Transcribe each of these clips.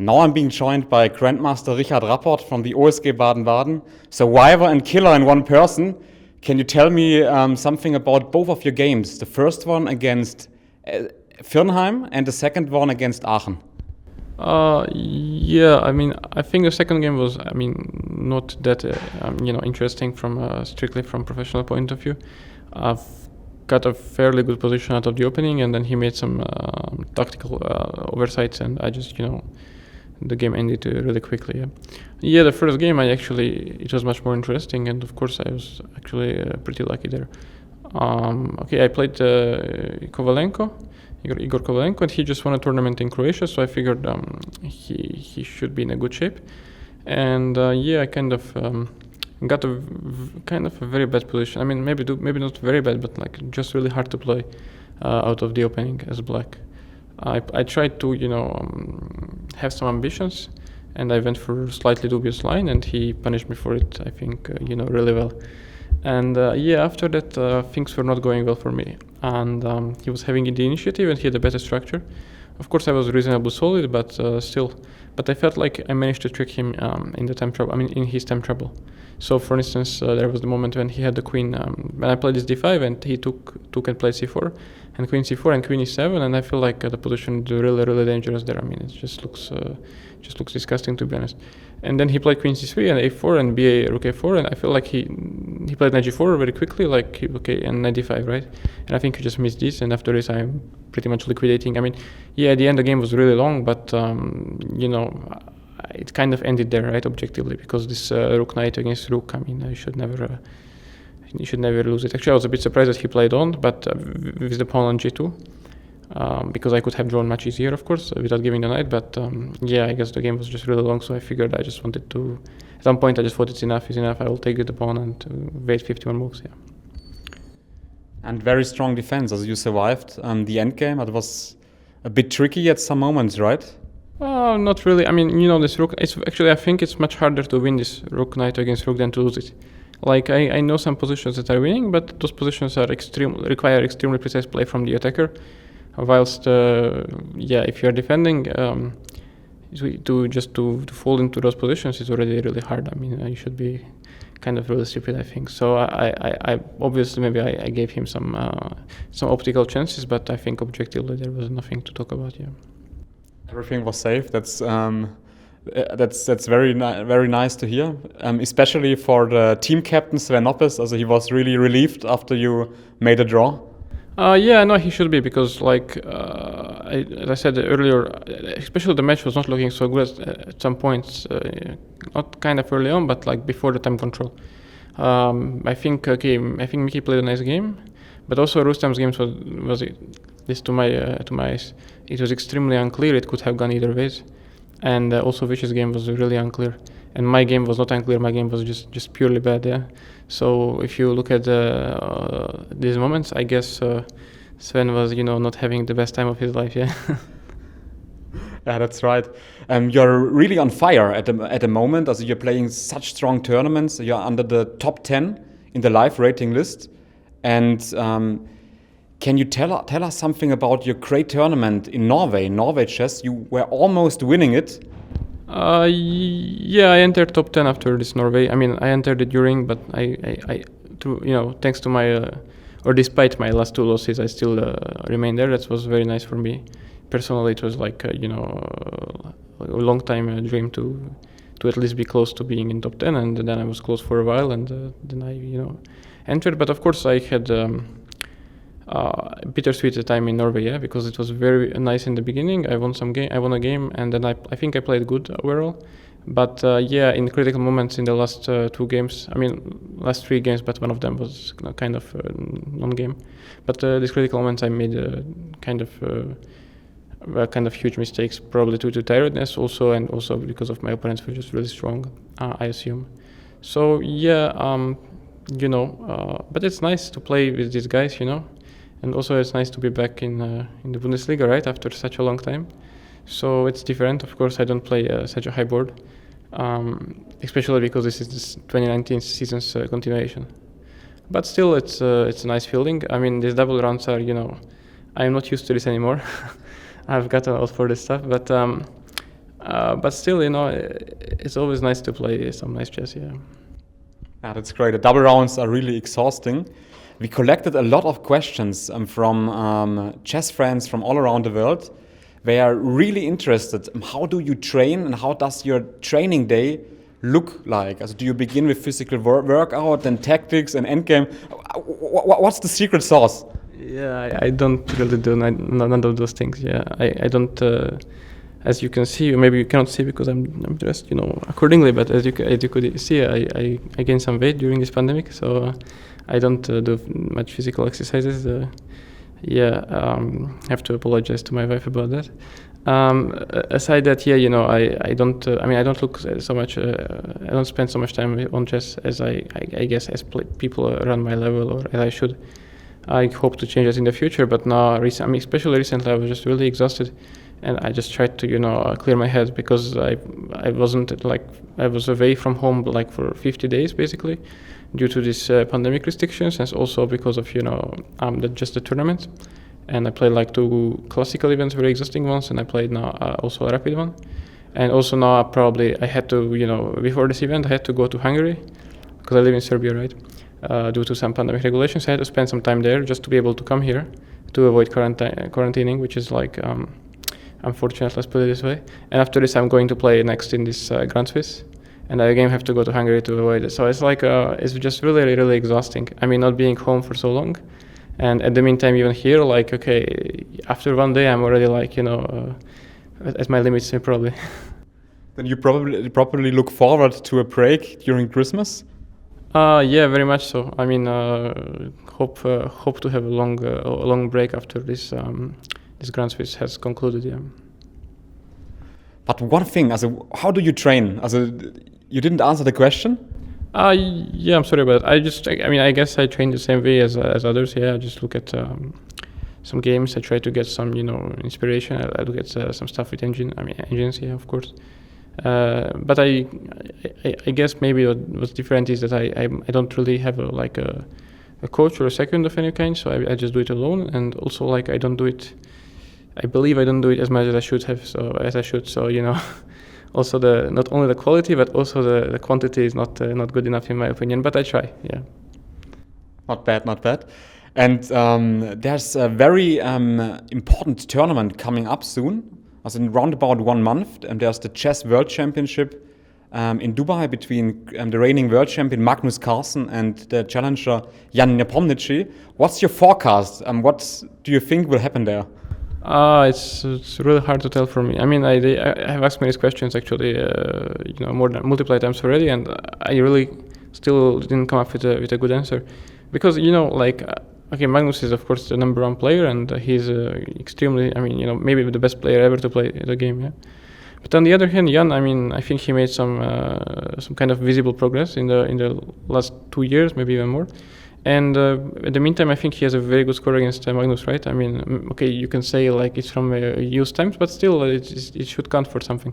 Now I'm being joined by Grandmaster Richard Rapport from the OSG Baden-Baden, survivor and killer in one person. Can you tell me something about both of your games? The first one against Firnheim and the second one against Aachen. Yeah, I mean, I think the second game was, not that, interesting from strictly from professional point of view. I've got a fairly good position out of the opening, and then he made some tactical oversights, and I just, the game ended really quickly. Yeah, the first game it was much more interesting, and of course I was actually pretty lucky there. I played Igor Kovalenko, and he just won a tournament in Croatia, so I figured he should be in a good shape. And I kind of got a very bad position. I mean, maybe not very bad, but like just really hard to play out of the opening as black. I tried to have some ambitions, and I went for a slightly dubious line, and he punished me for it, I think, really well. And after that, things were not going well for me. And he was having the initiative, and he had a better structure. Of course, I was reasonably solid, but still. But I felt like I managed to trick him in his time trouble. So, for instance, there was the moment when he had the queen. When I played this d5, and he took and played c4, and queen c4 and queen e7, and I feel like the position is really, really dangerous there. I mean, it just looks disgusting, to be honest. And then he played queen c3 and a4 and ba rook a4, and I feel like he played knight g4 very quickly, and knight d5, right? And I think he just missed this, and after this I'm pretty much liquidating. I mean, at the end the game was really long, but it kind of ended there, right, objectively, because this rook knight against rook, I mean, you should never lose it. Actually, I was a bit surprised that he played on, but with the pawn on g2. Because I could have drawn much easier, of course, without giving the knight. But I guess the game was just really long, so I figured I just wanted to. At some point, I just thought it's enough. I will take the pawn and wait 51 moves. Yeah. And very strong defense, as you survived the endgame. It was a bit tricky at some moments, right? Not really. I mean, this rook. I think it's much harder to win this rook knight against rook than to lose it. Like I know some positions that are winning, but those positions are require extremely precise play from the attacker. Whilst, if you're defending, to fall into those positions is already really hard. I mean, you should be kind of really stupid, I think. So I obviously maybe I gave him some optical chances, but I think objectively there was nothing to talk about. Yeah. Everything was safe. That's very very nice to hear, especially for the team captain Sven Oppes. Also, he was really relieved after you made a draw. No, he should be, because as I said earlier, especially the match was not looking so good at some points, not kind of early on, but like before the time control. I think Mickey played a nice game, but also Rustam's games was this to my eyes. It was extremely unclear. It could have gone either ways, and also Vish's game was really unclear. And my game was not unclear. My game was just purely bad. Yeah. So if you look at these moments, I guess Sven was not having the best time of his life. Yeah. Yeah, that's right. You're really on fire at the moment. As you're playing such strong tournaments, you're under the top 10 in the live rating list. And can you tell us something about your great tournament in Norway Chess? You were almost winning it. I entered top 10 after this Norway. I mean, I entered it during, but thanks to my, or despite my last two losses, I still remained there. That was very nice for me. Personally, it was like, a long time dream to at least be close to being in top 10, and then I was close for a while, and then I entered. But of course, I had bittersweet time in Norway, because it was very nice in the beginning. I won a game, and then I think I played good overall. But in critical moments in the last last 3 games, but one of them was kind of non-game. But these critical moments, I made kind of huge mistakes, probably due to tiredness also, and also because of my opponents were just really strong, I assume. So but it's nice to play with these guys, and also it's nice to be back in the Bundesliga, right, after such a long time. So it's different. Of course, I don't play such a high board, especially because this is this 2019 season's continuation. But still, it's a nice feeling. I mean, these double rounds are, I'm not used to this anymore. I've gotten old for this stuff, but But still, it's always nice to play some nice chess. Yeah. Yeah, that's great. The double rounds are really exhausting. We collected a lot of questions from chess friends from all around the world. They are really interested. How do you train and how does your training day look like? Also, do you begin with physical workout, then tactics and endgame? What's the secret sauce? Yeah, I don't really do none of those things. Yeah, I don't. As you can see, or maybe you cannot see because I'm dressed, accordingly. But as you could see, I gained some weight during this pandemic, so I don't do much physical exercises. Have to apologize to my wife about that. Aside that, I don't. I don't look so much. I don't spend so much time on chess as I guess as people around my level or as I should. I hope to change that in the future, but now, especially recently, I was just really exhausted, and I just tried to clear my head because I wasn't I was away from home for 50 days basically, due to this pandemic restrictions, and also because of just the tournament. And I played 2 classical events, very exhausting ones, and I played now also a rapid one. And also now I had to before this event I had to go to Hungary because I live in Serbia, right? Due to some pandemic regulations, I had to spend some time there just to be able to come here to avoid quarantining, which is unfortunate, let's put it this way. And after this, I'm going to play next in this Grand Swiss, and I again have to go to Hungary to avoid it. So it's it's just really, really exhausting. Not being home for so long, and at the meantime, even here, after one day, I'm already at my limits probably. Then you probably look forward to a break during Christmas. Yeah, very much so. Hope to have a long break after this Grand Swiss has concluded. Yeah. But one thing, how do you train? You didn't answer the question. Yeah, I'm sorry about it. I guess I train the same way as others. Yeah, I just look at some games. I try to get some inspiration. I look at some stuff with engines. Yeah, of course. But I guess maybe what's different is that I don't really have a coach or a second of any kind, so I just do it alone, and also I don't do it. I believe I don't do it as much as I should have. So also not only the quality but also the quantity is not good enough in my opinion. But I try. Yeah. Not bad. And there's a very important tournament coming up soon. In round about 1 month, and there's the Chess World Championship in Dubai between the reigning world champion Magnus Carlsen and the challenger Jan Nepomniachtchi. What's your forecast? What do you think will happen there? It's really hard to tell for me. I have asked me these questions actually, more than multiple times already, and I really still didn't come up with a good answer, because okay, Magnus is of course the number 1 player, and he's extremely, maybe the best player ever to play the game. Yeah. But on the other hand, Jan, I think he made some kind of visible progress in the last 2 years, maybe even more. And in the meantime, I think he has a very good score against Magnus, right? Okay, you can say it's from used times, but still it should count for something.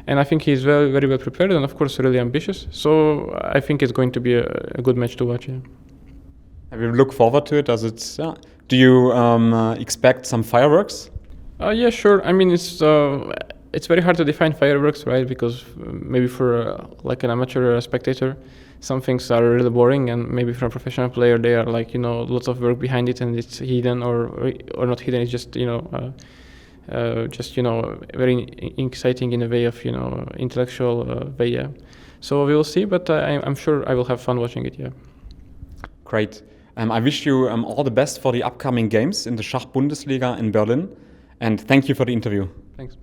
And I think he's very, very well prepared, and of course really ambitious. So I think it's going to be a good match to watch. Yeah. I will look forward to it. Do you expect some fireworks? Yeah, sure. It's very hard to define fireworks, right? Because maybe for an amateur spectator, some things are really boring, and maybe for a professional player, they are lots of work behind it, and it's hidden or not hidden. It's just very exciting in a way of intellectual way. Yeah. So we will see, but I'm sure I will have fun watching it. Yeah. Great. I wish you all the best for the upcoming games in the Schachbundesliga in Berlin, and thank you for the interview. Thanks.